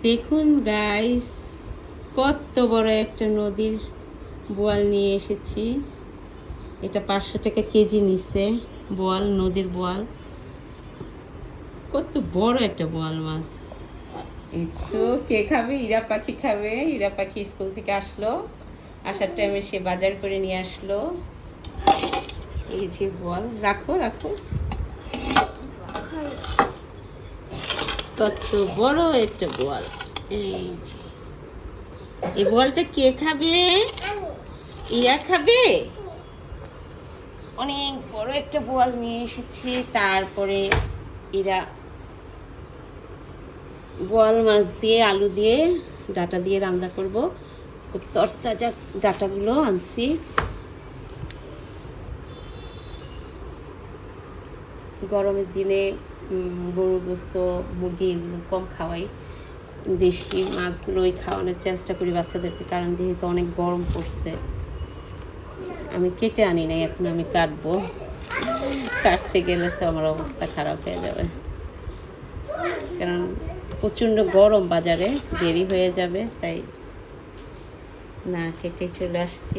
দেখুন গাইস, কত বড় একটা নদীর বোয়াল নিয়ে এসেছি। এটা 500 টাকা কেজি নিচ্ছে বোয়াল, নদীর বোয়াল। কত বড় একটা বোয়াল মাছ। এই তো কে খাবে? ইরা পাখি খাবে। ইরা পাখি স্কুল থেকে আসলো, আসার টাইমে সে বাজার করে নিয়ে আসলো। এই যে বোয়াল, রাখো রাখো। কত বড় একটা বোয়াল। এই যে এই বোয়ালটা কে খাবে? ইরা খাবে। অনেক বড় একটা বোয়াল নিয়ে এসেছি। তারপরে এরা বোয়াল মাছ দিয়ে আলু দিয়ে ডাটা দিয়ে রান্না করব। খুব তরতাজা ডাটাগুলো আনছি। গরমের দিনে গরুর গোস্ত, মুরগি এগুলো কম খাওয়াই, দেশি মাছগুলোই খাওয়ানোর চেষ্টা করি বাচ্চাদেরকে, কারণ যেহেতু অনেক গরম পড়ছে। আমি কেটে আনি নাই, এখন আমি কাটবো। কাটতে গেলে তো আমার অবস্থা খারাপ হয়ে যাবে, কারণ প্রচণ্ড গরম, বাজারে দেরি হয়ে যাবে, তাই না কেটে চলে আসছি।